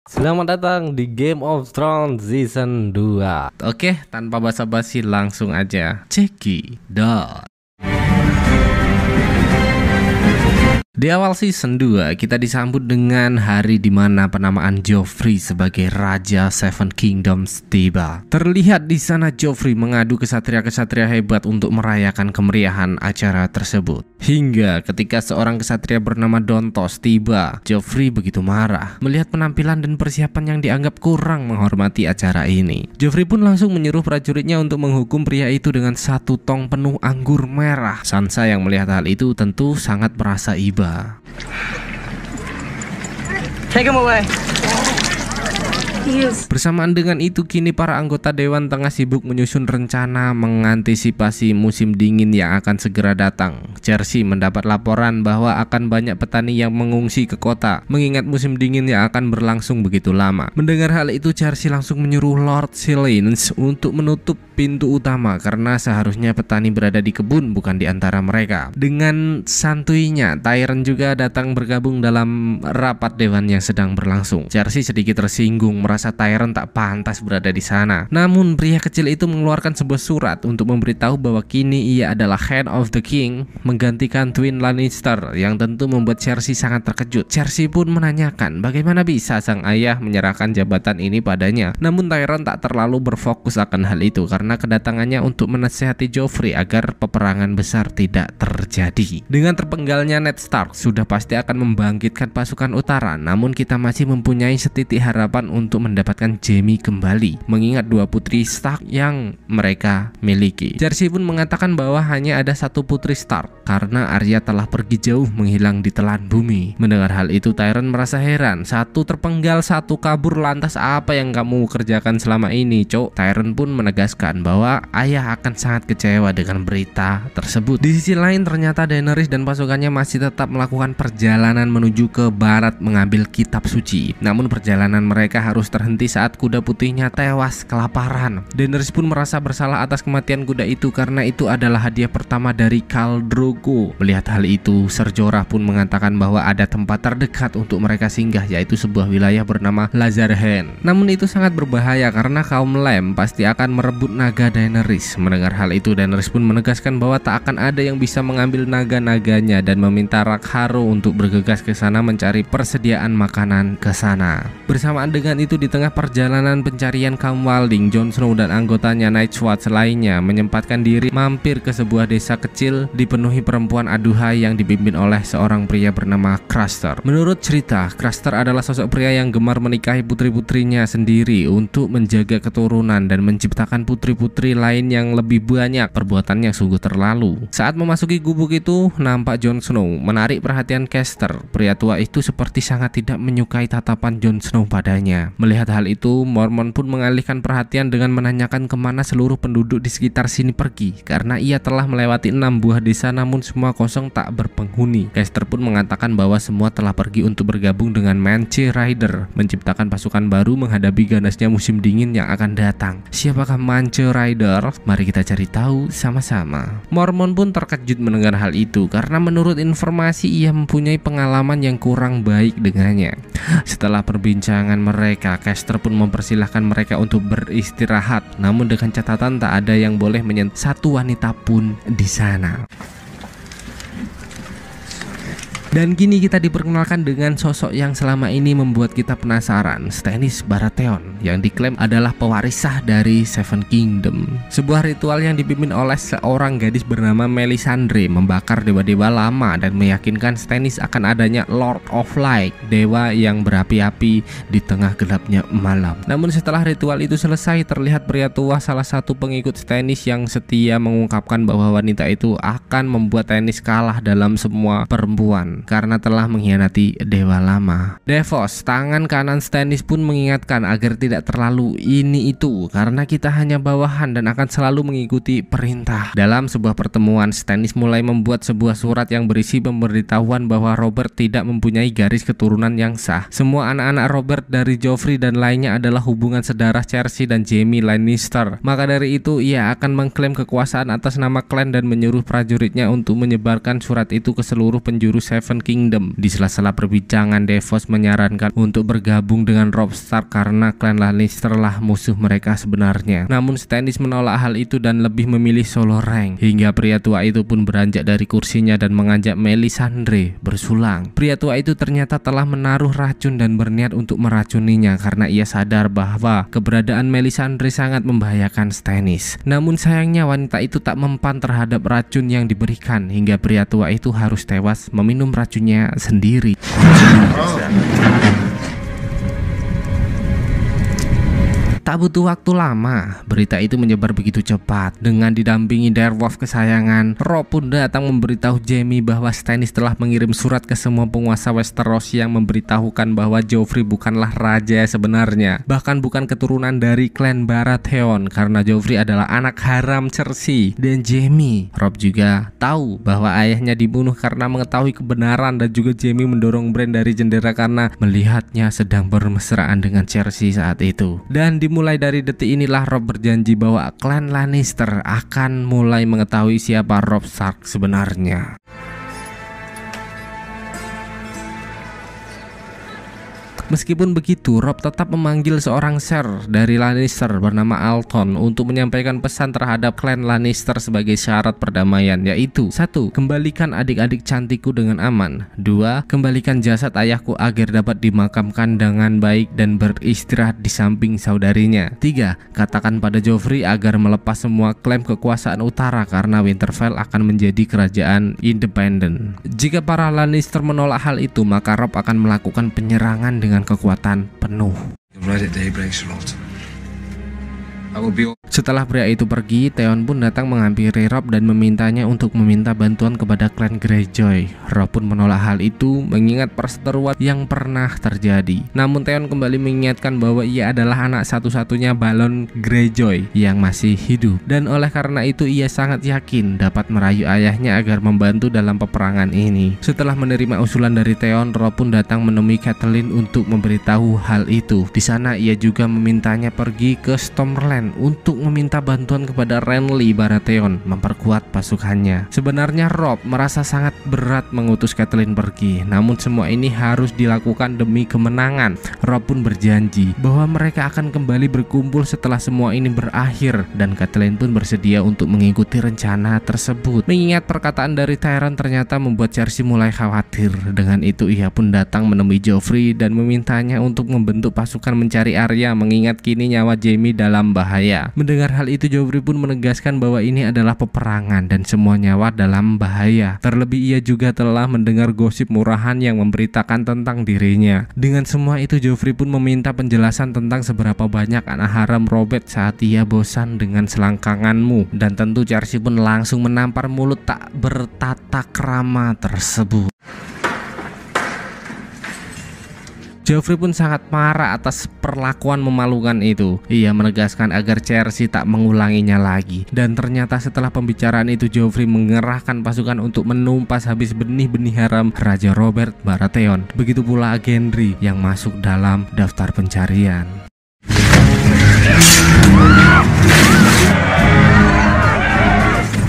Selamat datang di Game of Thrones Season 2. Oke, tanpa basa-basi langsung aja cekidot. Di awal season 2, kita disambut dengan hari di mana penamaan Joffrey sebagai Raja Seven Kingdoms tiba. Terlihat di sana Joffrey mengadu kesatria-kesatria hebat untuk merayakan kemeriahan acara tersebut. Hingga ketika seorang kesatria bernama Dontos tiba, Joffrey begitu marah melihat penampilan dan persiapan yang dianggap kurang menghormati acara ini. Joffrey pun langsung menyuruh prajuritnya untuk menghukum pria itu dengan 1 tong penuh anggur merah. Sansa yang melihat hal itu tentu sangat merasa iba. Take him away. Bersamaan dengan itu, kini para anggota dewan tengah sibuk menyusun rencana mengantisipasi musim dingin yang akan segera datang. Cersei mendapat laporan bahwa akan banyak petani yang mengungsi ke kota, mengingat musim dingin yang akan berlangsung begitu lama. Mendengar hal itu, Cersei langsung menyuruh Lord Silence untuk menutup pintu utama karena seharusnya petani berada di kebun, bukan di antara mereka. Dengan santuinya, Tyrion juga datang bergabung dalam rapat dewan yang sedang berlangsung. Cersei sedikit tersinggung merasa Tyrion tak pantas berada di sana. Namun pria kecil itu mengeluarkan sebuah surat untuk memberitahu bahwa kini ia adalah Hand of the King, menggantikan Twin Lannister, yang tentu membuat Cersei sangat terkejut. Cersei pun menanyakan bagaimana bisa sang ayah menyerahkan jabatan ini padanya. Namun Tyrion tak terlalu berfokus akan hal itu karena kedatangannya untuk menasihati Joffrey agar peperangan besar tidak terjadi. Dengan terpenggalnya Ned Stark sudah pasti akan membangkitkan pasukan utara, namun kita masih mempunyai setitik harapan untuk mendapatkan Jaime kembali, mengingat 2 putri Stark yang mereka miliki. Cersei pun mengatakan bahwa hanya ada 1 putri Stark karena Arya telah pergi jauh menghilang di telan bumi. Mendengar hal itu, Tyrion merasa heran. 1 terpenggal, 1 kabur, lantas apa yang kamu kerjakan selama ini, Cok? Tyrion pun menegaskan bahwa ayah akan sangat kecewa dengan berita tersebut. Di sisi lain, ternyata Daenerys dan pasukannya masih tetap melakukan perjalanan menuju ke barat mengambil kitab suci. Namun perjalanan mereka harus terhenti saat kuda putihnya tewas kelaparan. Daenerys pun merasa bersalah atas kematian kuda itu karena itu adalah hadiah pertama dari Khal Drogo. Melihat hal itu, Ser Jorah pun mengatakan bahwa ada tempat terdekat untuk mereka singgah, yaitu sebuah wilayah bernama Lazarhen. Namun itu sangat berbahaya karena kaum Lem pasti akan merebut naga Daenerys. Mendengar hal itu, Daenerys pun menegaskan bahwa tak akan ada yang bisa mengambil naga-naganya dan meminta Rakharo untuk bergegas ke sana mencari persediaan makanan ke sana. Bersamaan dengan itu, di tengah perjalanan pencarian kaum Walding, Jon Snow dan anggotanya Night's Watch lainnya menyempatkan diri mampir ke sebuah desa kecil dipenuhi perempuan aduhai yang dipimpin oleh seorang pria bernama Craster. Menurut cerita, Craster adalah sosok pria yang gemar menikahi putri-putrinya sendiri untuk menjaga keturunan dan menciptakan putri-putri lain yang lebih banyak. Perbuatannya sungguh terlalu. Saat memasuki gubuk itu, nampak Jon Snow menarik perhatian Caster. Pria tua itu seperti sangat tidak menyukai tatapan Jon Snow padanya. Melihat hal itu, Mormont pun mengalihkan perhatian dengan menanyakan kemana seluruh penduduk di sekitar sini pergi, karena ia telah melewati 6 buah desa namun semua kosong tak berpenghuni. Caster pun mengatakan bahwa semua telah pergi untuk bergabung dengan Mance Rayder, menciptakan pasukan baru menghadapi ganasnya musim dingin yang akan datang. Siapakah Mance Rayder? Mari kita cari tahu sama-sama. Mormont pun terkejut mendengar hal itu karena menurut informasi ia mempunyai pengalaman yang kurang baik dengannya. Setelah perbincangan mereka, Caster pun mempersilahkan mereka untuk beristirahat, namun dengan catatan tak ada yang boleh menyentuh 1 wanita pun di sana. Dan kini kita diperkenalkan dengan sosok yang selama ini membuat kita penasaran, Stannis Baratheon, yang diklaim adalah pewaris sah dari Seven Kingdom. Sebuah ritual yang dipimpin oleh seorang gadis bernama Melisandre membakar dewa-dewa lama dan meyakinkan Stannis akan adanya Lord of Light, dewa yang berapi-api di tengah gelapnya malam. Namun setelah ritual itu selesai, terlihat pria tua salah satu pengikut Stannis yang setia mengungkapkan bahwa wanita itu akan membuat Stannis kalah dalam semua perempuan karena telah mengkhianati dewa lama. Davos, tangan kanan Stannis, pun mengingatkan agar tidak terlalu ini itu karena kita hanya bawahan dan akan selalu mengikuti perintah. Dalam sebuah pertemuan, Stannis mulai membuat sebuah surat yang berisi pemberitahuan bahwa Robert tidak mempunyai garis keturunan yang sah. Semua anak-anak Robert dari Joffrey dan lainnya adalah hubungan sedarah Cersei dan Jaime Lannister. Maka dari itu ia akan mengklaim kekuasaan atas nama klan dan menyuruh prajuritnya untuk menyebarkan surat itu ke seluruh penjuru Seven Seven Kingdom. Di sela-sela perbincangan, Davos menyarankan untuk bergabung dengan Robb Stark karena klan Lannister lah musuh mereka sebenarnya. Namun Stannis menolak hal itu dan lebih memilih solo rank. Hingga pria tua itu pun beranjak dari kursinya dan mengajak Melisandre bersulang. Pria tua itu ternyata telah menaruh racun dan berniat untuk meracuninya karena ia sadar bahwa keberadaan Melisandre sangat membahayakan Stannis. Namun sayangnya wanita itu tak mempan terhadap racun yang diberikan hingga pria tua itu harus tewas meminum racunnya sendiri. Tak butuh waktu lama, berita itu menyebar begitu cepat. Dengan didampingi direwolf kesayangan, Robb pun datang memberitahu Jaime bahwa Stannis telah mengirim surat ke semua penguasa Westeros yang memberitahukan bahwa Joffrey bukanlah raja sebenarnya, bahkan bukan keturunan dari klan Baratheon karena Joffrey adalah anak haram Cersei dan Jaime. Robb juga tahu bahwa ayahnya dibunuh karena mengetahui kebenaran dan juga Jaime mendorong Bran dari jendela karena melihatnya sedang bermesraan dengan Cersei saat itu. Dan dimulai dari detik inilah Robb berjanji bahwa klan Lannister akan mulai mengetahui siapa Robb Stark sebenarnya. Meskipun begitu, Robb tetap memanggil seorang Ser dari Lannister bernama Alton untuk menyampaikan pesan terhadap klan Lannister sebagai syarat perdamaian, yaitu 1. Kembalikan adik-adik cantikku dengan aman. 2. Kembalikan jasad ayahku agar dapat dimakamkan dengan baik dan beristirahat di samping saudarinya. 3. Katakan pada Joffrey agar melepas semua klaim kekuasaan utara karena Winterfell akan menjadi kerajaan independen. Jika para Lannister menolak hal itu, maka Robb akan melakukan penyerangan dengan kekuatan penuh. Setelah pria itu pergi, Theon pun datang menghampiri Robb dan memintanya untuk meminta bantuan kepada klan Greyjoy. Robb pun menolak hal itu mengingat perseteruan yang pernah terjadi. Namun Theon kembali mengingatkan bahwa ia adalah anak satu-satunya Balon Greyjoy yang masih hidup, dan oleh karena itu ia sangat yakin dapat merayu ayahnya agar membantu dalam peperangan ini. Setelah menerima usulan dari Theon, Robb pun datang menemui Catelyn untuk memberitahu hal itu. Di sana ia juga memintanya pergi ke Stormland untuk meminta bantuan kepada Renly Baratheon memperkuat pasukannya. Sebenarnya Robb merasa sangat berat mengutus Catelyn pergi, namun semua ini harus dilakukan demi kemenangan. Robb pun berjanji bahwa mereka akan kembali berkumpul setelah semua ini berakhir, dan Catelyn pun bersedia untuk mengikuti rencana tersebut. Mengingat perkataan dari Tyrion ternyata membuat Cersei mulai khawatir. Dengan itu ia pun datang menemui Joffrey dan memintanya untuk membentuk pasukan mencari Arya mengingat kini nyawa Jaime dalam bahaya. Mendengar hal itu, Joffrey pun menegaskan bahwa ini adalah peperangan dan semua nyawa dalam bahaya. Terlebih ia juga telah mendengar gosip murahan yang memberitakan tentang dirinya. Dengan semua itu, Joffrey pun meminta penjelasan tentang seberapa banyak anak haram Robert saat ia bosan dengan selangkanganmu. Dan tentu Cersei pun langsung menampar mulut tak bertata krama tersebut. Joffrey pun sangat marah atas perlakuan memalukan itu. Ia menegaskan agar Cersei tak mengulanginya lagi. Dan ternyata setelah pembicaraan itu, Joffrey mengerahkan pasukan untuk menumpas habis benih-benih haram Raja Robert Baratheon. Begitu pula Gendry yang masuk dalam daftar pencarian.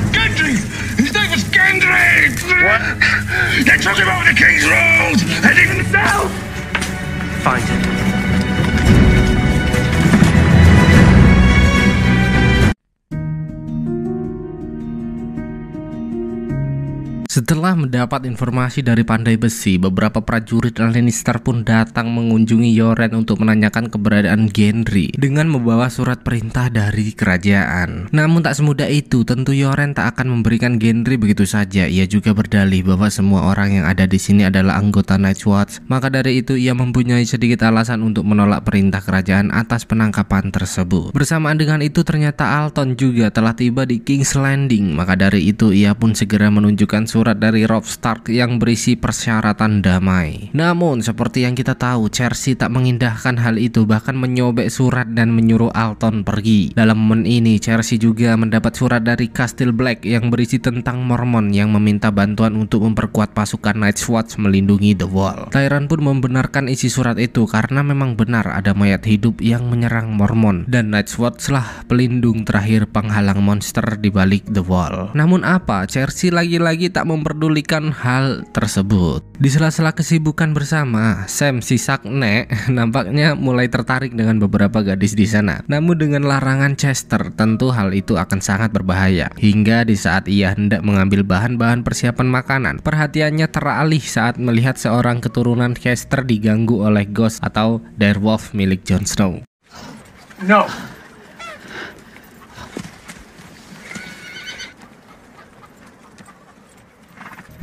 Gendry! His name was Gendry! What? They took him over the King's Road, heading south! Find it. Setelah mendapat informasi dari Pandai Besi, beberapa prajurit Lannister pun datang mengunjungi Yoren untuk menanyakan keberadaan Gendry dengan membawa surat perintah dari kerajaan. Namun tak semudah itu, tentu Yoren tak akan memberikan Gendry begitu saja. Ia juga berdalih bahwa semua orang yang ada di sini adalah anggota Night's Watch. Maka dari itu ia mempunyai sedikit alasan untuk menolak perintah kerajaan atas penangkapan tersebut. Bersamaan dengan itu ternyata Alton juga telah tiba di King's Landing. Maka dari itu ia pun segera menunjukkan surat dari Robb Stark yang berisi persyaratan damai. Namun seperti yang kita tahu, Cersei tak mengindahkan hal itu, bahkan menyobek surat dan menyuruh Alton pergi. Dalam momen ini Cersei juga mendapat surat dari Castle Black yang berisi tentang Mormont yang meminta bantuan untuk memperkuat pasukan Night's Watch melindungi The Wall. Tyrion pun membenarkan isi surat itu karena memang benar ada mayat hidup yang menyerang Mormont, dan Night's Watch lah pelindung terakhir penghalang monster di balik The Wall. Namun apa? Cersei lagi-lagi tak memperdulikan hal tersebut. Di sela-sela kesibukan bersama, Sam si Sakne nampaknya mulai tertarik dengan beberapa gadis di sana. Namun dengan larangan Chester, tentu hal itu akan sangat berbahaya. Hingga di saat ia hendak mengambil bahan-bahan persiapan makanan, perhatiannya teralih saat melihat seorang keturunan Chester diganggu oleh Ghost atau Direwolf milik Jon Snow. No.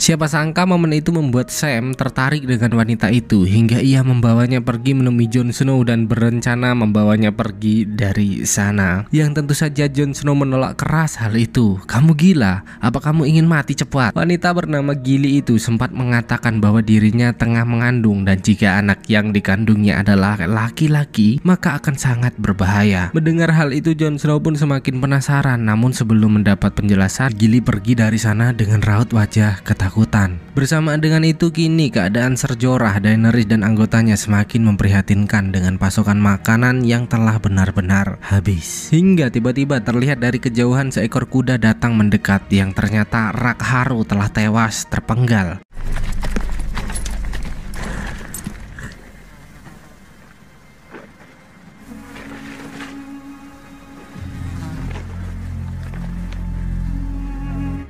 Siapa sangka momen itu membuat Sam tertarik dengan wanita itu hingga ia membawanya pergi menemui Jon Snow dan berencana membawanya pergi dari sana. Yang tentu saja Jon Snow menolak keras hal itu. "Kamu gila? Apa kamu ingin mati cepat?" Wanita bernama Gilly itu sempat mengatakan bahwa dirinya tengah mengandung dan jika anak yang dikandungnya adalah laki-laki maka akan sangat berbahaya. Mendengar hal itu Jon Snow pun semakin penasaran, namun sebelum mendapat penjelasan Gilly pergi dari sana dengan raut wajah ketakutan. Bersamaan dengan itu kini keadaan Ser Jorah, Daenerys dan anggotanya semakin memprihatinkan dengan pasokan makanan yang telah benar-benar habis. Hingga tiba-tiba terlihat dari kejauhan seekor kuda datang mendekat yang ternyata Rakharu telah tewas terpenggal.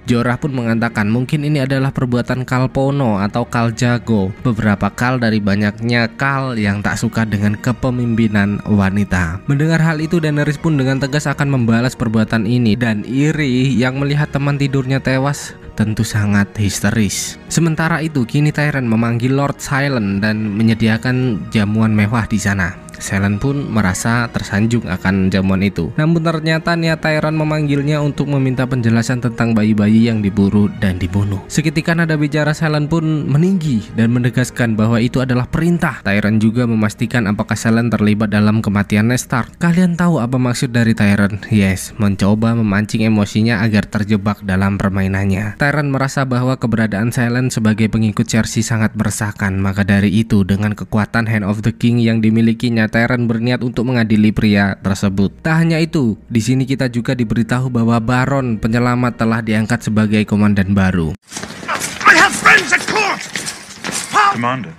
Jorah pun mengatakan mungkin ini adalah perbuatan Kalpono atau Khal Jago, beberapa Khal dari banyaknya Khal yang tak suka dengan kepemimpinan wanita. Mendengar hal itu Daenerys pun dengan tegas akan membalas perbuatan ini dan iri yang melihat teman tidurnya tewas tentu sangat histeris. Sementara itu kini Tyrion memanggil Lord Silent dan menyediakan jamuan mewah di sana. Selen pun merasa tersanjung akan jamuan itu. Namun ternyata niat Tyrion memanggilnya untuk meminta penjelasan tentang bayi-bayi yang diburu dan dibunuh. Seketika nada bicara Selen pun meninggi dan menegaskan bahwa itu adalah perintah. Tyrion juga memastikan apakah Selen terlibat dalam kematian Ned Stark. Kalian tahu apa maksud dari Tyrion? Yes, mencoba memancing emosinya agar terjebak dalam permainannya. Tyrion merasa bahwa keberadaan Selen sebagai pengikut Cersei sangat meresahkan. Maka dari itu dengan kekuatan Hand of the King yang dimilikinya, Tyrion berniat untuk mengadili pria tersebut. Tak hanya itu, di sini kita juga diberitahu bahwa Baron Penyelamat telah diangkat sebagai komandan baru. I have friends at court! Commander.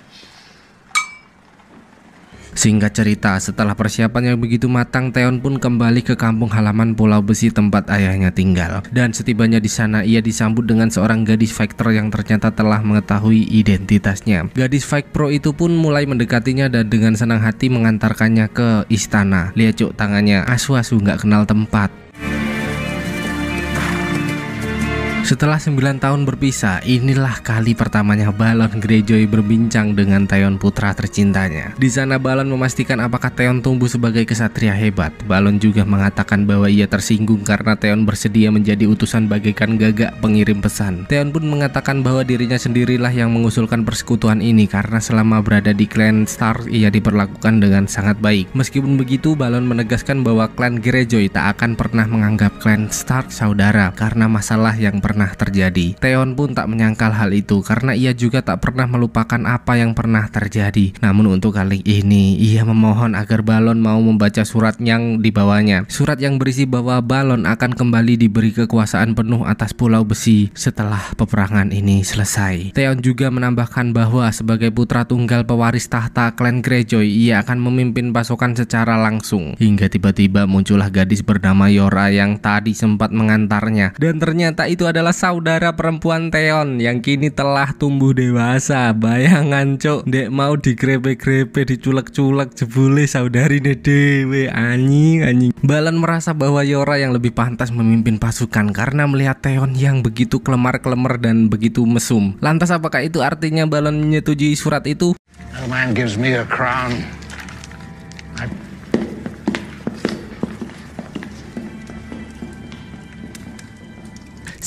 Singkat cerita, setelah persiapan yang begitu matang, Theon pun kembali ke kampung halaman Pulau Besi tempat ayahnya tinggal. Dan setibanya di sana, ia disambut dengan seorang gadis fighter yang ternyata telah mengetahui identitasnya. Gadis fight pro itu pun mulai mendekatinya dan dengan senang hati mengantarkannya ke istana. Lihat cuk, tangannya asu-asu nggak kenal tempat. Setelah 9 tahun berpisah, inilah kali pertamanya Balon Greyjoy berbincang dengan Theon putra tercintanya. Di sana Balon memastikan apakah Theon tumbuh sebagai kesatria hebat. Balon juga mengatakan bahwa ia tersinggung karena Theon bersedia menjadi utusan bagaikan gagak pengirim pesan. Theon pun mengatakan bahwa dirinya sendirilah yang mengusulkan persekutuan ini karena selama berada di klan Stark ia diperlakukan dengan sangat baik. Meskipun begitu, Balon menegaskan bahwa klan Greyjoy tak akan pernah menganggap klan Stark saudara karena masalah yang pernah terjadi. Theon pun tak menyangkal hal itu karena ia juga tak pernah melupakan apa yang pernah terjadi. Namun untuk kali ini ia memohon agar Balon mau membaca surat yang dibawanya. Surat yang berisi bahwa Balon akan kembali diberi kekuasaan penuh atas Pulau Besi setelah peperangan ini selesai. Theon juga menambahkan bahwa sebagai putra tunggal pewaris tahta klan Greyjoy ia akan memimpin pasukan secara langsung. Hingga tiba-tiba muncullah gadis bernama Yora yang tadi sempat mengantarnya dan ternyata itu adalah saudara perempuan Theon yang kini telah tumbuh dewasa. Bayangan cok, dek mau digrepe-grepe, diculek-culek, jebule saudari dewe, anjing. Balon merasa bahwa Yora yang lebih pantas memimpin pasukan karena melihat Theon yang begitu kelemar-kelemar dan begitu mesum. Lantas apakah itu artinya Balon menyetujui surat itu? No man gives me a crown.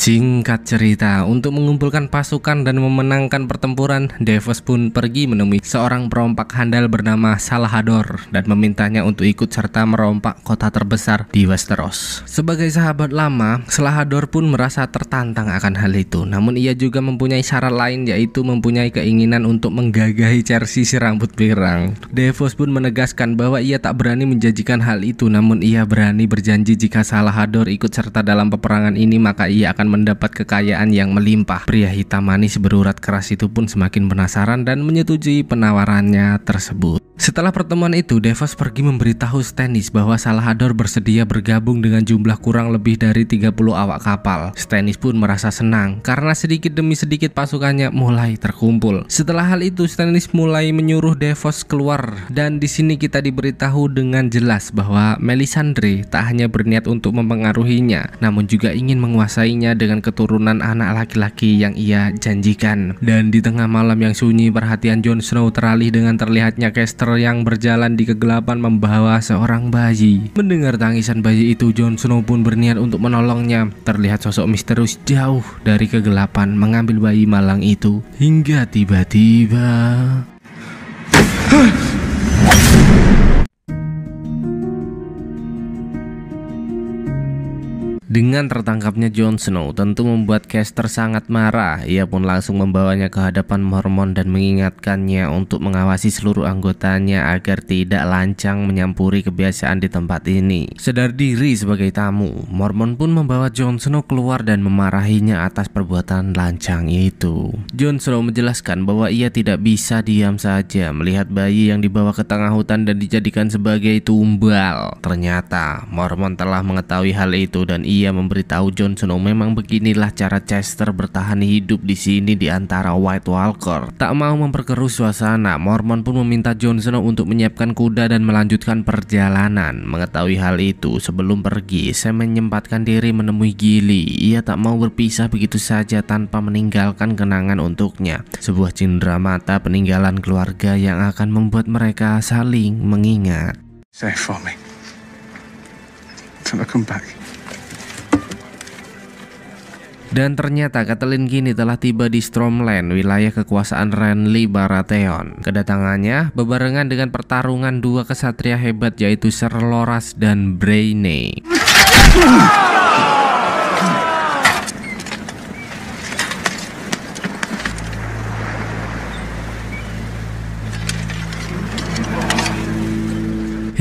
Singkat cerita, untuk mengumpulkan pasukan dan memenangkan pertempuran, Davos pun pergi menemui seorang perompak handal bernama Salahador dan memintanya untuk ikut serta merompak kota terbesar di Westeros. Sebagai sahabat lama, Salahador pun merasa tertantang akan hal itu. Namun ia juga mempunyai syarat lain, yaitu mempunyai keinginan untuk menggagahi Cersei si rambut pirang. Davos pun menegaskan bahwa ia tak berani menjanjikan hal itu, namun ia berani berjanji jika Salahador ikut serta dalam peperangan ini maka ia akan mendapat kekayaan yang melimpah. Pria hitam manis berurat keras itu pun semakin penasaran dan menyetujui penawarannya tersebut. Setelah pertemuan itu, Davos pergi memberitahu Stannis bahwa Salvador bersedia bergabung dengan jumlah kurang lebih dari 30 awak kapal. Stannis pun merasa senang karena sedikit demi sedikit pasukannya mulai terkumpul. Setelah hal itu, Stannis mulai menyuruh Davos keluar, dan di sini kita diberitahu dengan jelas bahwa Melisandre tak hanya berniat untuk mempengaruhinya, namun juga ingin menguasainya dengan keturunan anak laki-laki yang ia janjikan. Dan di tengah malam yang sunyi, perhatian Jon Snow teralih dengan terlihatnya Caster yang berjalan di kegelapan membawa seorang bayi. Mendengar tangisan bayi itu, Jon Snow pun berniat untuk menolongnya. Terlihat sosok misterius jauh dari kegelapan mengambil bayi malang itu, hingga tiba-tiba dengan tertangkapnya Jon Snow tentu membuat Caster sangat marah. Ia pun langsung membawanya ke hadapan Mormont dan mengingatkannya untuk mengawasi seluruh anggotanya agar tidak lancang menyampuri kebiasaan di tempat ini. Sadar diri sebagai tamu, Mormont pun membawa Jon Snow keluar dan memarahinya atas perbuatan lancang itu. Jon Snow menjelaskan bahwa ia tidak bisa diam saja melihat bayi yang dibawa ke tengah hutan dan dijadikan sebagai tumbal. Ternyata Mormont telah mengetahui hal itu dan ia memberitahu Jon Snow memang beginilah cara Caster bertahan hidup di sini di antara White Walker. Tak mau memperkeruh suasana, Mormont pun meminta Jon Snow untuk menyiapkan kuda dan melanjutkan perjalanan. Mengetahui hal itu, sebelum pergi, Sam menyempatkan diri menemui Gilly. Ia tak mau berpisah begitu saja tanpa meninggalkan kenangan untuknya. Sebuah cindera mata peninggalan keluarga yang akan membuat mereka saling mengingat. Say for me. Till I come back. Dan ternyata Catelyn kini telah tiba di Stormland, wilayah kekuasaan Renly Baratheon. Kedatangannya bebarengan dengan pertarungan dua kesatria hebat, yaitu Ser Loras dan Brienne.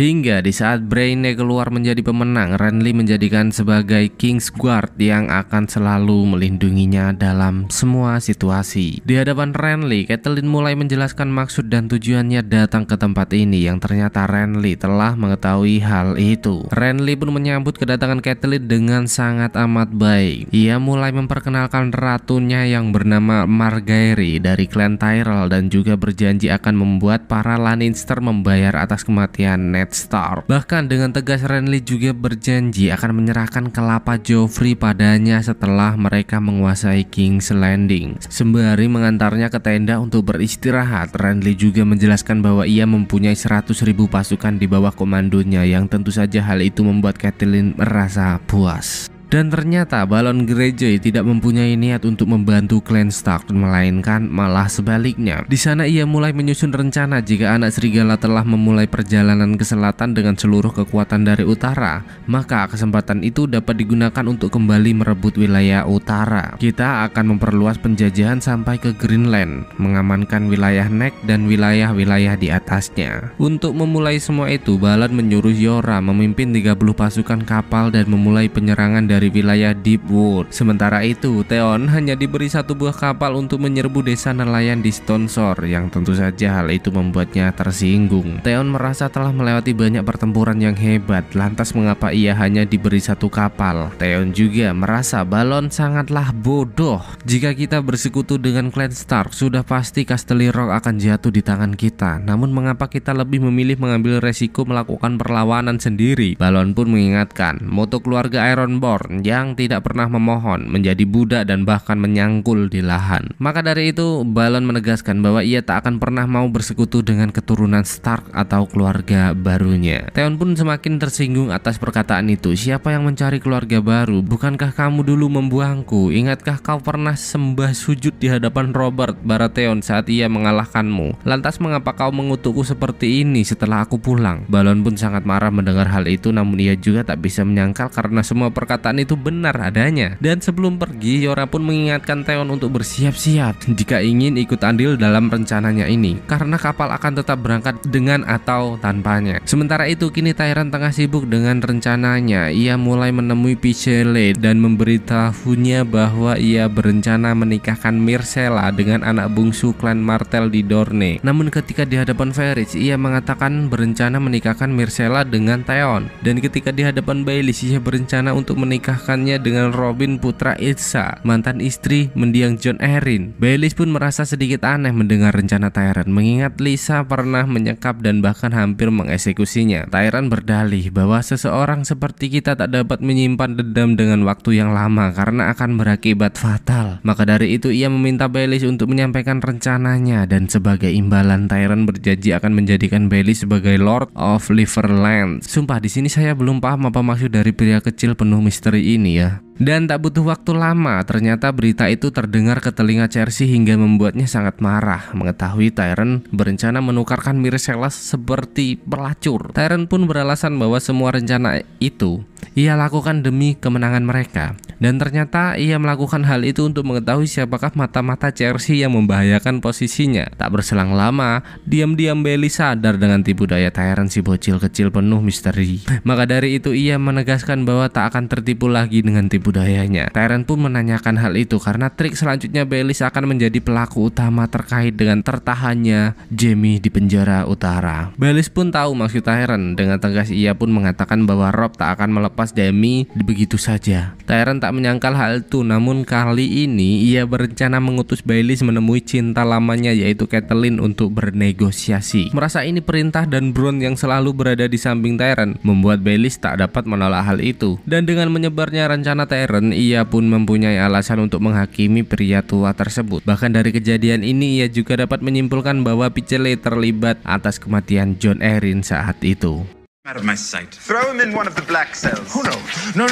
Hingga di saat Brienne keluar menjadi pemenang, Renly menjadikan sebagai Kingsguard yang akan selalu melindunginya dalam semua situasi. Di hadapan Renly, Catelyn mulai menjelaskan maksud dan tujuannya datang ke tempat ini, yang ternyata Renly telah mengetahui hal itu. Renly pun menyambut kedatangan Catelyn dengan sangat amat baik. Ia mulai memperkenalkan ratunya yang bernama Margaery dari klan Tyrell dan juga berjanji akan membuat para Lannister membayar atas kematian Ned Stark. Bahkan dengan tegas Renly juga berjanji akan menyerahkan kelapa Joffrey padanya setelah mereka menguasai King's Landing. Sembari mengantarnya ke tenda untuk beristirahat, Renly juga menjelaskan bahwa ia mempunyai 100.000 pasukan di bawah komandonya, yang tentu saja hal itu membuat Catelyn merasa puas. Dan ternyata Balon Greyjoy tidak mempunyai niat untuk membantu klan Stark, melainkan malah sebaliknya. Di sana ia mulai menyusun rencana jika anak serigala telah memulai perjalanan ke selatan dengan seluruh kekuatan dari utara, maka kesempatan itu dapat digunakan untuk kembali merebut wilayah utara. Kita akan memperluas penjajahan sampai ke Greenland, mengamankan wilayah Neck dan wilayah-wilayah di atasnya. Untuk memulai semua itu, Balon menyuruh Yora memimpin 30 pasukan kapal dan memulai penyerangan dari wilayah Deepwood. Sementara itu, Theon hanya diberi satu buah kapal untuk menyerbu desa nelayan di Stone Shore, yang tentu saja hal itu membuatnya tersinggung. Theon merasa telah melewati banyak pertempuran yang hebat, lantas mengapa ia hanya diberi satu kapal? Theon juga merasa Balon sangatlah bodoh. Jika kita bersekutu dengan klan Stark, sudah pasti Casterly Rock akan jatuh di tangan kita. Namun mengapa kita lebih memilih mengambil resiko melakukan perlawanan sendiri? Balon pun mengingatkan moto keluarga Ironborn yang tidak pernah memohon, menjadi budak dan bahkan menyangkul di lahan. Maka dari itu, Balon menegaskan bahwa ia tak akan pernah mau bersekutu dengan keturunan Stark atau keluarga barunya. Theon pun semakin tersinggung atas perkataan itu. Siapa yang mencari keluarga baru? Bukankah kamu dulu membuangku? Ingatkah kau pernah sembah sujud di hadapan Robert Baratheon saat ia mengalahkanmu? Lantas mengapa kau mengutukku seperti ini setelah aku pulang? Balon pun sangat marah mendengar hal itu, namun ia juga tak bisa menyangkal karena semua perkataan itu benar adanya. Dan sebelum pergi, Yora pun mengingatkan Theon untuk bersiap-siap jika ingin ikut andil dalam rencananya ini, karena kapal akan tetap berangkat dengan atau tanpanya. Sementara itu kini Tyrion tengah sibuk dengan rencananya. Ia mulai menemui Pycelle dan memberitahunya bahwa ia berencana menikahkan Myrcella dengan anak bungsu klan Martell di Dorne. Namun ketika di hadapan Varys, ia mengatakan berencana menikahkan Myrcella dengan Theon, dan ketika di hadapan Baelish, ia berencana untuk menikahkannya dengan Robin putra Ysha, mantan istri mendiang Jon Arryn. Baelish pun merasa sedikit aneh mendengar rencana Tyrion, mengingat Lysa pernah menyekap dan bahkan hampir mengeksekusinya. Tyrion berdalih bahwa seseorang seperti kita tak dapat menyimpan dendam dengan waktu yang lama karena akan berakibat fatal. Maka dari itu ia meminta Baelish untuk menyampaikan rencananya, dan sebagai imbalan Tyrion berjanji akan menjadikan Baelish sebagai Lord of Liverland. Sumpah di sini saya belum paham apa maksud dari pria kecil penuh misteri ini ya. Dan tak butuh waktu lama, ternyata berita itu terdengar ke telinga Cersei hingga membuatnya sangat marah mengetahui Tyrion berencana menukarkan Myrcella seperti pelacur. Tyrion pun beralasan bahwa semua rencana itu ia lakukan demi kemenangan mereka, dan ternyata ia melakukan hal itu untuk mengetahui siapakah mata-mata Cersei yang membahayakan posisinya. Tak berselang lama, diam-diam Baelish sadar dengan tipu daya Tyrion si bocil kecil penuh misteri. Maka dari itu ia menegaskan bahwa tak akan tertipu lagi dengan tipu dayanya. Tyrion pun menanyakan hal itu karena trik selanjutnya Baelish akan menjadi pelaku utama terkait dengan tertahannya Jaime di penjara utara. Baelish pun tahu maksud Tyrion. Dengan tegas ia pun mengatakan bahwa Robb tak akan melepas Jaime begitu saja. Tyrion tak menyangkal hal itu, namun kali ini ia berencana mengutus Baelish menemui cinta lamanya yaitu Catelyn untuk bernegosiasi. Merasa ini perintah dan Bronn yang selalu berada di samping Tyrion membuat Baelish tak dapat menolak hal itu. Dan dengan menyebarnya rencana Tyrion, ia pun mempunyai alasan untuk menghakimi pria tua tersebut. Bahkan dari kejadian ini ia juga dapat menyimpulkan bahwa Pycelle terlibat atas kematian Jon Arryn saat itu. Out of my sight. Throw him in one of the black cells. Oh no.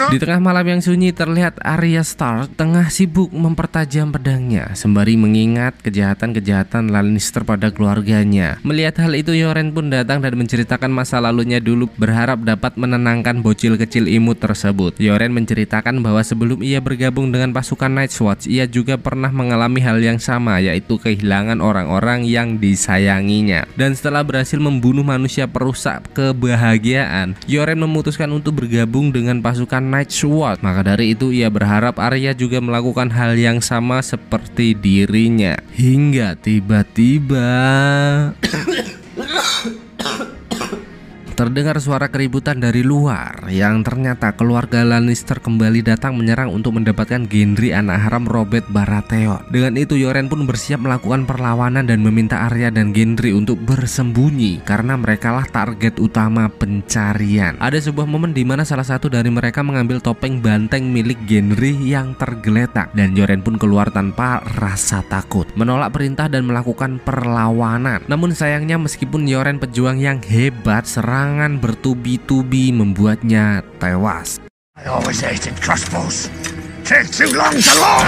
Di tengah malam yang sunyi terlihat Arya Stark tengah sibuk mempertajam pedangnya sembari mengingat kejahatan-kejahatan Lannister pada keluarganya. Melihat hal itu, Yoren pun datang dan menceritakan masa lalunya dulu, berharap dapat menenangkan bocil kecil imut tersebut. Yoren menceritakan bahwa sebelum ia bergabung dengan pasukan Night's Watch, ia juga pernah mengalami hal yang sama, yaitu kehilangan orang-orang yang disayanginya. Dan setelah berhasil membunuh manusia perusak kebahagiaan, Yoren memutuskan untuk bergabung dengan pasukan Night's Watch. Maka dari itu ia berharap Arya juga melakukan hal yang sama seperti dirinya. Hingga tiba-tiba terdengar suara keributan dari luar, yang ternyata keluarga Lannister kembali datang menyerang untuk mendapatkan Gendry anak haram Robert Baratheon. Dengan itu Yoren pun bersiap melakukan perlawanan dan meminta Arya dan Gendry untuk bersembunyi karena merekalah target utama pencarian. Ada sebuah momen di mana salah satu dari mereka mengambil topeng banteng milik Gendry yang tergeletak, dan Yoren pun keluar tanpa rasa takut, menolak perintah dan melakukan perlawanan. Namun sayangnya meskipun Yoren pejuang yang hebat, serangan bertubi-tubi membuatnya tewas. I always hated crossbows. Take too long to load.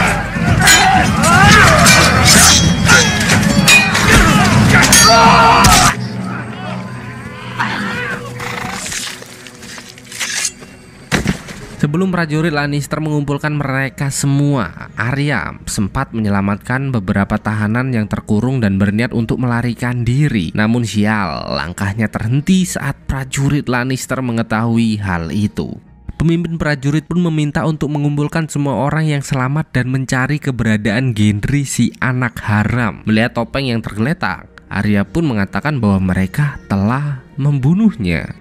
Sebelum prajurit Lannister mengumpulkan mereka semua, Arya sempat menyelamatkan beberapa tahanan yang terkurung dan berniat untuk melarikan diri. Namun sial, langkahnya terhenti saat prajurit Lannister mengetahui hal itu. Pemimpin prajurit pun meminta untuk mengumpulkan semua orang yang selamat dan mencari keberadaan Gendry si anak haram. Melihat topeng yang tergeletak, Arya pun mengatakan bahwa mereka telah membunuhnya.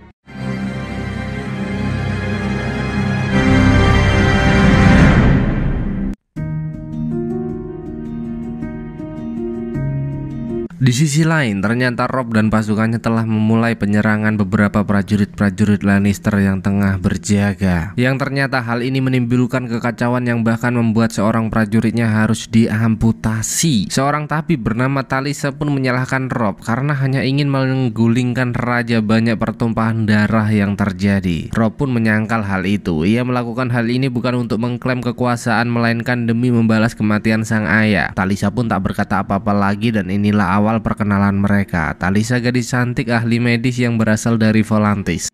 Di sisi lain, ternyata Robb dan pasukannya telah memulai penyerangan beberapa prajurit-prajurit Lannister yang tengah berjaga. Yang ternyata hal ini menimbulkan kekacauan yang bahkan membuat seorang prajuritnya harus diamputasi. Seorang tabib bernama Talisa pun menyalahkan Robb karena hanya ingin menggulingkan raja. Banyak pertumpahan darah yang terjadi. Robb pun menyangkal hal itu. Ia melakukan hal ini bukan untuk mengklaim kekuasaan, melainkan demi membalas kematian sang ayah. Talisa pun tak berkata apa-apa lagi, dan inilah awal perkenalan mereka. Talisa gadis cantik ahli medis yang berasal dari Volantis.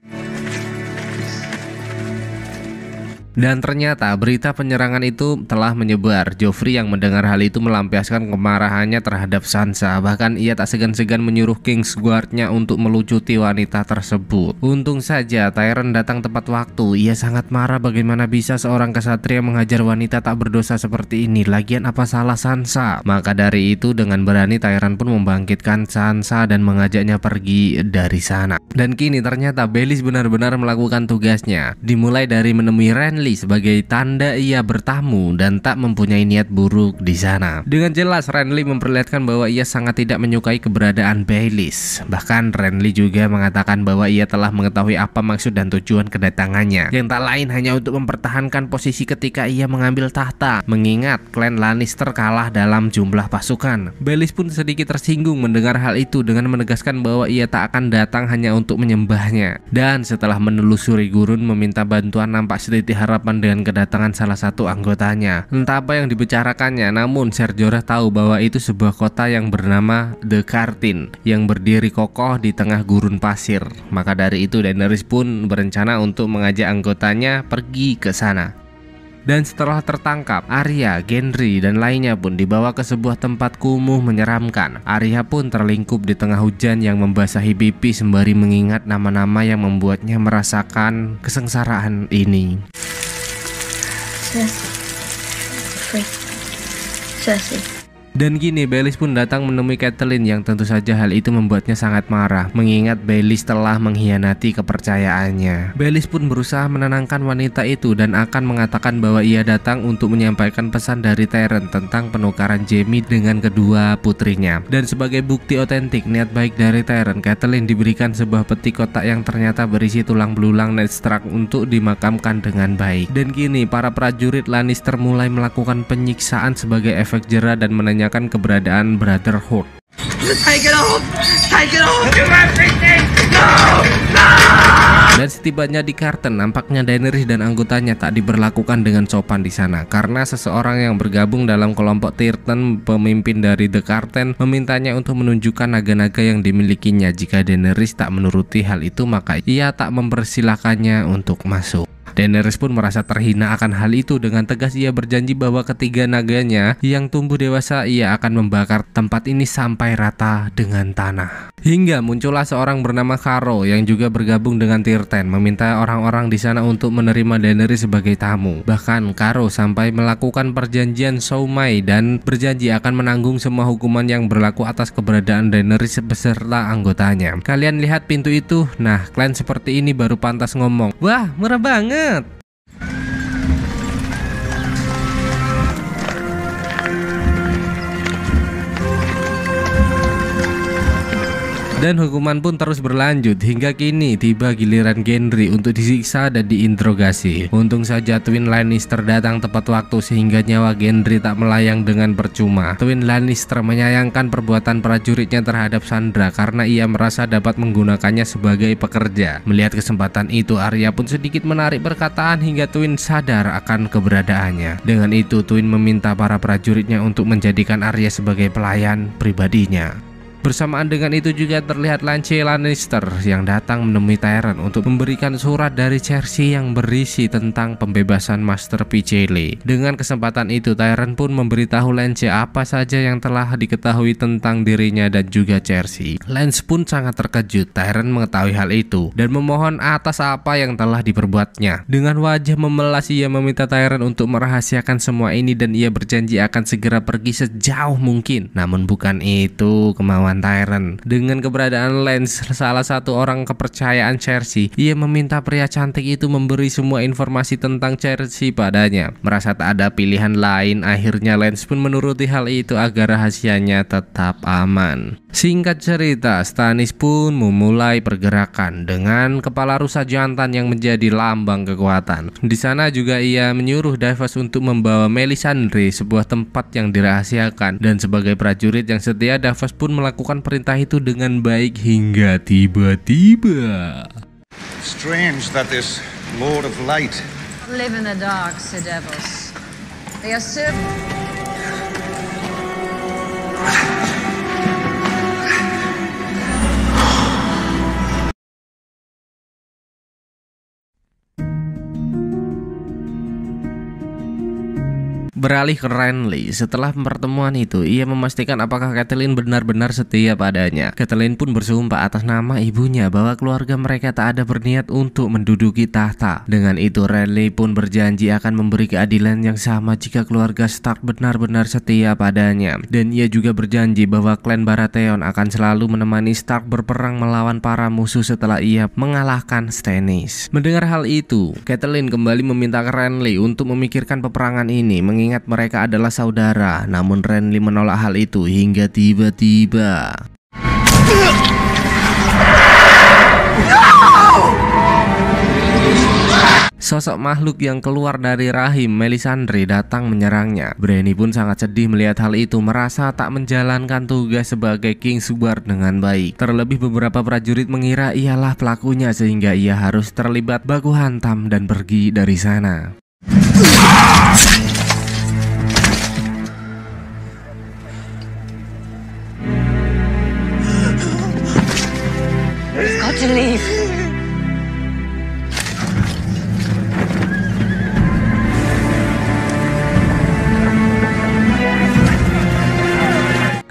Dan ternyata berita penyerangan itu telah menyebar. Joffrey yang mendengar hal itu melampiaskan kemarahannya terhadap Sansa. Bahkan ia tak segan-segan menyuruh Kingsguard-nya untuk melucuti wanita tersebut. Untung saja Tyrion datang tepat waktu. Ia sangat marah bagaimana bisa seorang kesatria menghajar wanita tak berdosa seperti ini. Lagian apa salah Sansa? Maka dari itu dengan berani Tyrion pun membangkitkan Sansa dan mengajaknya pergi dari sana. Dan kini ternyata Baelish benar-benar melakukan tugasnya. Dimulai dari menemui Renly sebagai tanda ia bertamu dan tak mempunyai niat buruk di sana. Dengan jelas Renly memperlihatkan bahwa ia sangat tidak menyukai keberadaan Baelish. Bahkan Renly juga mengatakan bahwa ia telah mengetahui apa maksud dan tujuan kedatangannya, yang tak lain hanya untuk mempertahankan posisi ketika ia mengambil tahta, mengingat klan Lannister kalah dalam jumlah pasukan. Baelish pun sedikit tersinggung mendengar hal itu dengan menegaskan bahwa ia tak akan datang hanya untuk menyembahnya. Dan setelah menelusuri gurun meminta bantuan, nampak setitik harapan dengan kedatangan salah satu anggotanya. Entah apa yang dibicarakannya, namun Ser Jorah tahu bahwa itu sebuah kota yang bernama The Kartin yang berdiri kokoh di tengah gurun pasir. Maka dari itu Daenerys pun berencana untuk mengajak anggotanya pergi ke sana. Dan setelah tertangkap, Arya, Gendry, dan lainnya pun dibawa ke sebuah tempat kumuh menyeramkan. Arya pun terlingkup di tengah hujan yang membasahi pipi sembari mengingat nama-nama yang membuatnya merasakan kesengsaraan ini. Cersei. Dan kini Baelish pun datang menemui Catelyn yang tentu saja hal itu membuatnya sangat marah, mengingat Baelish telah mengkhianati kepercayaannya. Baelish pun berusaha menenangkan wanita itu dan akan mengatakan bahwa ia datang untuk menyampaikan pesan dari Tyrion tentang penukaran Jaime dengan kedua putrinya. Dan sebagai bukti otentik niat baik dari Tyrion, Catelyn diberikan sebuah peti kotak yang ternyata berisi tulang belulang Ned Stark untuk dimakamkan dengan baik. Dan kini para prajurit Lannister mulai melakukan penyiksaan sebagai efek jera dan menanyakan keberadaan Brotherhood. Take it off! Take it off! You everything! No! No! Dan setibanya di Karten, nampaknya Daenerys dan anggotanya tak diberlakukan dengan sopan di sana karena seseorang yang bergabung dalam kelompok Tyrton, pemimpin dari The Karten, memintanya untuk menunjukkan naga-naga yang dimilikinya. Jika Daenerys tak menuruti hal itu, maka ia tak mempersilahkannya untuk masuk. Daenerys pun merasa terhina akan hal itu. Dengan tegas ia berjanji bahwa ketiga naganya yang tumbuh dewasa ia akan membakar tempat ini sampai rata dengan tanah. Hingga muncullah seorang bernama Kharo yang juga bergabung dengan Tyrten, meminta orang-orang di sana untuk menerima Daenerys sebagai tamu. Bahkan Kharo sampai melakukan perjanjian Soumai dan berjanji akan menanggung semua hukuman yang berlaku atas keberadaan Daenerys beserta anggotanya. Kalian lihat pintu itu? Nah, klan seperti ini baru pantas ngomong, "Wah, murah banget." Dan hukuman pun terus berlanjut hingga kini tiba giliran Gendry untuk disiksa dan diinterogasi. Untung saja Twin Lannister datang tepat waktu sehingga nyawa Gendry tak melayang dengan percuma. Twin Lannister menyayangkan perbuatan prajuritnya terhadap Sandra karena ia merasa dapat menggunakannya sebagai pekerja. Melihat kesempatan itu, Arya pun sedikit menarik perkataan hingga Twin sadar akan keberadaannya. Dengan itu Twin meminta para prajuritnya untuk menjadikan Arya sebagai pelayan pribadinya. Bersamaan dengan itu juga terlihat Lance Lannister yang datang menemui Tyrion untuk memberikan surat dari Cersei yang berisi tentang pembebasan Maester Pycelle. Dengan kesempatan itu Tyrion pun memberitahu Lance apa saja yang telah diketahui tentang dirinya dan juga Cersei. Lance pun sangat terkejut Tyrion mengetahui hal itu dan memohon atas apa yang telah diperbuatnya. Dengan wajah memelas ia meminta Tyrion untuk merahasiakan semua ini dan ia berjanji akan segera pergi sejauh mungkin. Namun bukan itu kemauan Tyrion. Dengan keberadaan Lance, salah satu orang kepercayaan Cersei, ia meminta pria cantik itu memberi semua informasi tentang Cersei padanya. Merasa tak ada pilihan lain, akhirnya Lance pun menuruti hal itu agar rahasianya tetap aman. Singkat cerita, Stannis pun memulai pergerakan dengan kepala rusa jantan yang menjadi lambang kekuatan. Di sana juga ia menyuruh Davos untuk membawa Melisandre, sebuah tempat yang dirahasiakan, dan sebagai prajurit yang setia, Davos pun melakukan perintah itu dengan baik hingga tiba-tiba. Strange that this Lord of Light live in the dark, Sir Davos. They are so... beralih ke Renly. Setelah pertemuan itu, ia memastikan apakah Catelyn benar-benar setia padanya. Catelyn pun bersumpah atas nama ibunya bahwa keluarga mereka tak ada berniat untuk menduduki tahta. Dengan itu, Renly pun berjanji akan memberi keadilan yang sama jika keluarga Stark benar-benar setia padanya. Dan ia juga berjanji bahwa klan Baratheon akan selalu menemani Stark berperang melawan para musuh setelah ia mengalahkan Stannis. Mendengar hal itu, Catelyn kembali meminta Renly untuk memikirkan peperangan ini, mengingat mereka adalah saudara. Namun Renly menolak hal itu hingga tiba-tiba sosok makhluk yang keluar dari rahim Melisandre datang menyerangnya. Branny pun sangat sedih melihat hal itu, merasa tak menjalankan tugas sebagai Kingsguard dengan baik. Terlebih beberapa prajurit mengira ialah pelakunya sehingga ia harus terlibat baku hantam dan pergi dari sana. We've got to leave.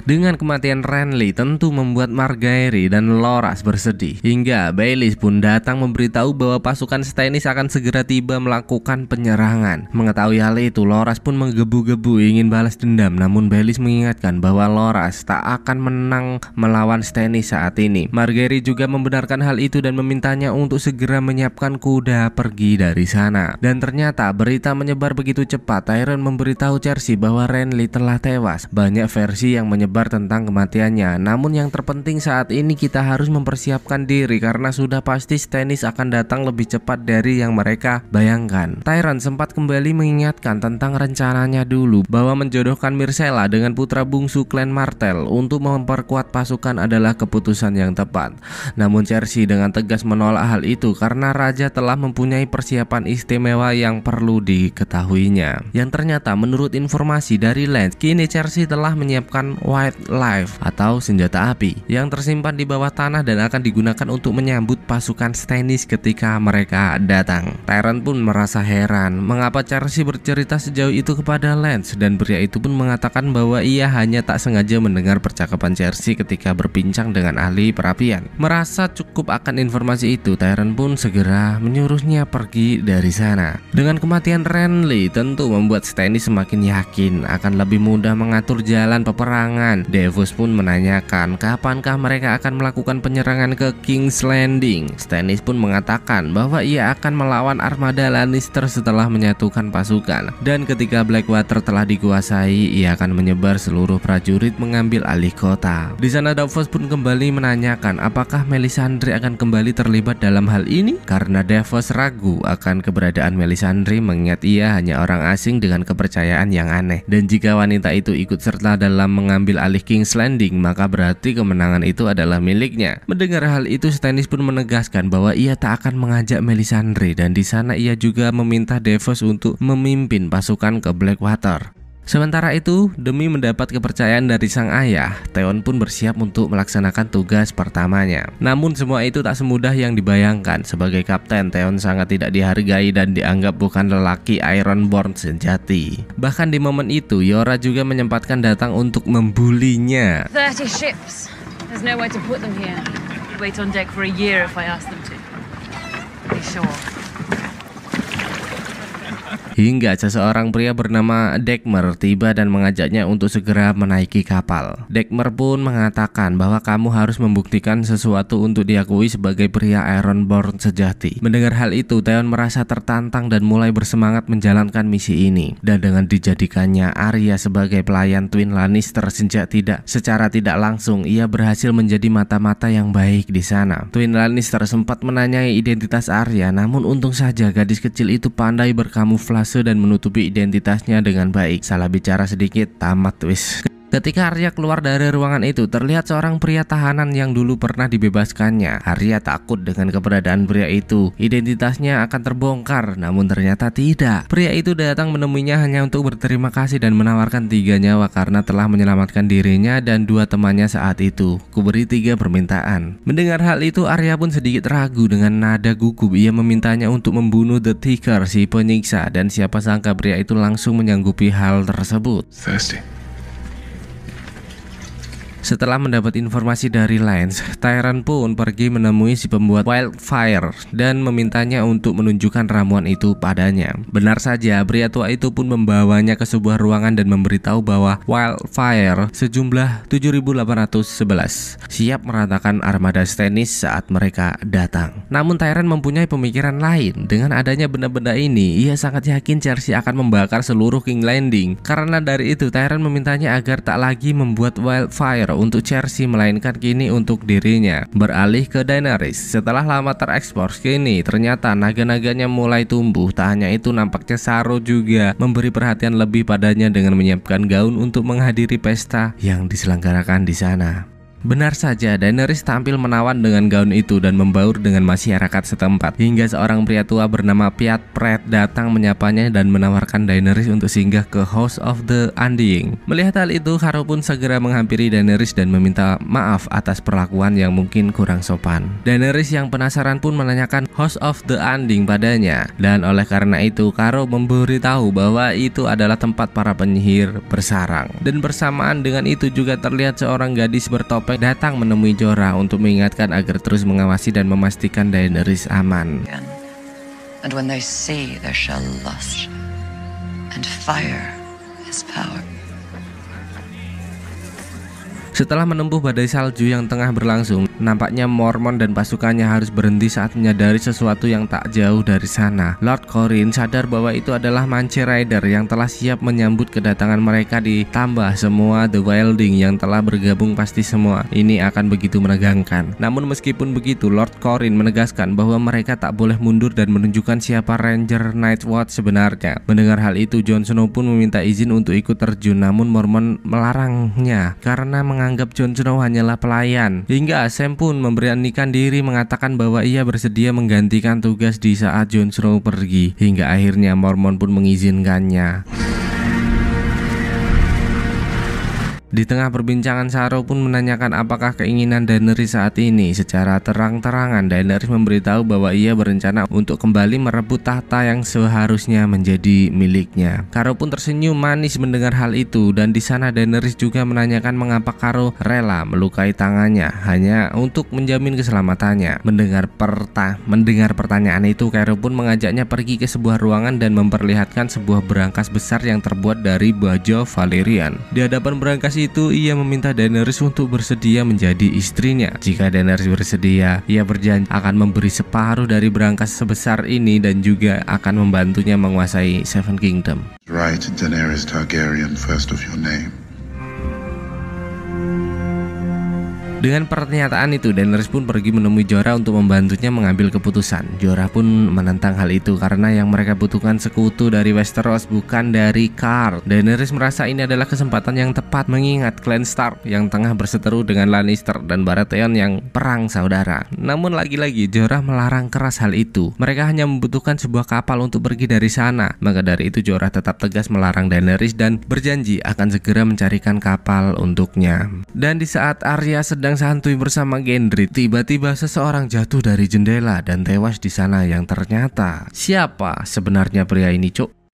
Dengan kematian Renly tentu membuat Margaery dan Loras bersedih. Hingga Baelys pun datang memberitahu bahwa pasukan Stannis akan segera tiba melakukan penyerangan. Mengetahui hal itu, Loras pun menggebu-gebu ingin balas dendam. Namun Baelys mengingatkan bahwa Loras tak akan menang melawan Stannis saat ini. Margaery juga membenarkan hal itu dan memintanya untuk segera menyiapkan kuda pergi dari sana. Dan ternyata berita menyebar begitu cepat. Tyrion memberitahu Cersei bahwa Renly telah tewas. Banyak versi yang menyebar tentang kematiannya. Namun yang terpenting saat ini kita harus mempersiapkan diri karena sudah pasti Stannis akan datang lebih cepat dari yang mereka bayangkan. Tyrion sempat kembali mengingatkan tentang rencananya dulu bahwa menjodohkan Myrcella dengan putra bungsu klan Martell untuk memperkuat pasukan adalah keputusan yang tepat. Namun Cersei dengan tegas menolak hal itu karena raja telah mempunyai persiapan istimewa yang perlu diketahuinya. Yang ternyata menurut informasi dari Lance, kini Cersei telah menyiapkan White Light atau senjata api yang tersimpan di bawah tanah dan akan digunakan untuk menyambut pasukan Stannis ketika mereka datang. Tyrion pun merasa heran mengapa Cersei bercerita sejauh itu kepada Lance, dan pria itu pun mengatakan bahwa ia hanya tak sengaja mendengar percakapan Cersei ketika berbincang dengan ahli perapian. Merasa cukup akan informasi itu, Tyrion pun segera menyuruhnya pergi dari sana. Dengan kematian Renly tentu membuat Stannis semakin yakin akan lebih mudah mengatur jalan peperangan. Davos pun menanyakan kapankah mereka akan melakukan penyerangan ke King's Landing. Stannis pun mengatakan bahwa ia akan melawan armada Lannister setelah menyatukan pasukan. Dan ketika Blackwater telah dikuasai, ia akan menyebar seluruh prajurit mengambil alih kota. Di sana Davos pun kembali menanyakan apakah Melisandre akan kembali terlibat dalam hal ini, karena Davos ragu akan keberadaan Melisandre mengingat ia hanya orang asing dengan kepercayaan yang aneh. Dan jika wanita itu ikut serta dalam mengambil alih King's Landing, maka berarti kemenangan itu adalah miliknya. Mendengar hal itu, Stannis pun menegaskan bahwa ia tak akan mengajak Melisandre, dan di sana ia juga meminta Davos untuk memimpin pasukan ke Blackwater. Sementara itu, demi mendapat kepercayaan dari sang ayah, Theon pun bersiap untuk melaksanakan tugas pertamanya. Namun semua itu tak semudah yang dibayangkan. Sebagai kapten, Theon sangat tidak dihargai dan dianggap bukan lelaki Ironborn sejati. Bahkan di momen itu, Yora juga menyempatkan datang untuk membulinya. 30 ships. There's nowhere to put them here. You'd wait on deck for a year if I asked them to. Be sure. Hingga seseorang pria bernama Dagmer tiba dan mengajaknya untuk segera menaiki kapal. Dagmer pun mengatakan bahwa kamu harus membuktikan sesuatu untuk diakui sebagai pria Ironborn sejati. Mendengar hal itu, Theon merasa tertantang dan mulai bersemangat menjalankan misi ini. Dan dengan dijadikannya Arya sebagai pelayan Twin Lannister secara tidak langsung, ia berhasil menjadi mata-mata yang baik di sana. Twin Lannister sempat menanyai identitas Arya, namun untung saja gadis kecil itu pandai berkamuflase dan menutupi identitasnya dengan baik. Salah bicara sedikit, tamat wis. Ketika Arya keluar dari ruangan itu, terlihat seorang pria tahanan yang dulu pernah dibebaskannya. Arya takut dengan keberadaan pria itu. Identitasnya akan terbongkar, namun ternyata tidak. Pria itu datang menemuinya hanya untuk berterima kasih dan menawarkan 3 nyawa karena telah menyelamatkan dirinya dan 2 temannya saat itu. Kuberi 3 permintaan. Mendengar hal itu, Arya pun sedikit ragu. Dengan nada gugup ia memintanya untuk membunuh The Ticker, si penyiksa, dan siapa sangka pria itu langsung menyanggupi hal tersebut. Thirsty. Setelah mendapat informasi dari Lance, Tyrion pun pergi menemui si pembuat Wildfire dan memintanya untuk menunjukkan ramuan itu padanya. Benar saja, pria tua itu pun membawanya ke sebuah ruangan dan memberitahu bahwa Wildfire sejumlah 7.811 siap meratakan armada Stannis saat mereka datang. Namun Tyrion mempunyai pemikiran lain. Dengan adanya benda-benda ini, ia sangat yakin Cersei akan membakar seluruh King Landing. Karena dari itu, Tyrion memintanya agar tak lagi membuat Wildfire untuk Cersei, melainkan kini untuk dirinya. Beralih ke Daenerys. Setelah lama terekspos, kini ternyata naga-naganya mulai tumbuh. Tak hanya itu, nampaknya Saro juga memberi perhatian lebih padanya dengan menyiapkan gaun untuk menghadiri pesta yang diselenggarakan di sana. Benar saja, Daenerys tampil menawan dengan gaun itu dan membaur dengan masyarakat setempat. Hingga seorang pria tua bernama Pyat Pred datang menyapanya dan menawarkan Daenerys untuk singgah ke House of the Undying. Melihat hal itu, Haro pun segera menghampiri Daenerys dan meminta maaf atas perlakuan yang mungkin kurang sopan. Daenerys yang penasaran pun menanyakan House of the Undying padanya. Dan oleh karena itu, Haro memberitahu bahwa itu adalah tempat para penyihir bersarang. Dan bersamaan dengan itu juga terlihat seorang gadis bertopeng datang menemui Jorah untuk mengingatkan agar terus mengawasi dan memastikan Daenerys aman. And when they see, there shall lust, and fire is power. Setelah menempuh badai salju yang tengah berlangsung, nampaknya Mormont dan pasukannya harus berhenti saat menyadari sesuatu yang tak jauh dari sana. Lord Corryn sadar bahwa itu adalah Mance Rayder yang telah siap menyambut kedatangan mereka, ditambah semua The Wilding yang telah bergabung. Pasti semua ini akan begitu menegangkan. Namun meskipun begitu, Lord Corryn menegaskan bahwa mereka tak boleh mundur dan menunjukkan siapa Ranger Nightwatch sebenarnya. Mendengar hal itu, Jon Snow pun meminta izin untuk ikut terjun, namun Mormont melarangnya karena menganggap Jon Snow hanyalah pelayan. Hingga Sam pun memberanikan diri mengatakan bahwa ia bersedia menggantikan tugas di saat Jon Snow pergi. Hingga akhirnya Mormont pun mengizinkannya. Di tengah perbincangan, Saro pun menanyakan apakah keinginan Daenerys saat ini. Secara terang-terangan, Daenerys memberitahu bahwa ia berencana untuk kembali merebut tahta yang seharusnya menjadi miliknya. Karo pun tersenyum manis mendengar hal itu, dan di sana Daenerys juga menanyakan mengapa Karo rela melukai tangannya hanya untuk menjamin keselamatannya. Mendengar pertanyaan itu, Karo pun mengajaknya pergi ke sebuah ruangan dan memperlihatkan sebuah berangkas besar yang terbuat dari baja Valyrian. Di hadapan berangkas itu, ia meminta Daenerys untuk bersedia menjadi istrinya. Jika Daenerys bersedia, ia berjanji akan memberi separuh dari berangkas sebesar ini dan juga akan membantunya menguasai Seven Kingdom. Right, Daenerys Targaryen, first of your name. Dengan pernyataan itu, Daenerys pun pergi menemui Jorah untuk membantunya mengambil keputusan. Jorah pun menentang hal itu karena yang mereka butuhkan sekutu dari Westeros, bukan dari Khal. Daenerys merasa ini adalah kesempatan yang tepat mengingat klan Stark yang tengah berseteru dengan Lannister dan Baratheon yang perang saudara. Namun lagi-lagi Jorah melarang keras hal itu. Mereka hanya membutuhkan sebuah kapal untuk pergi dari sana. Maka dari itu Jorah tetap tegas melarang Daenerys dan berjanji akan segera mencarikan kapal untuknya. Dan di saat Arya sedang santuy bersama Gendry, tiba-tiba seseorang jatuh dari jendela dan tewas di sana yang ternyata siapa sebenarnya pria ini, Cuk?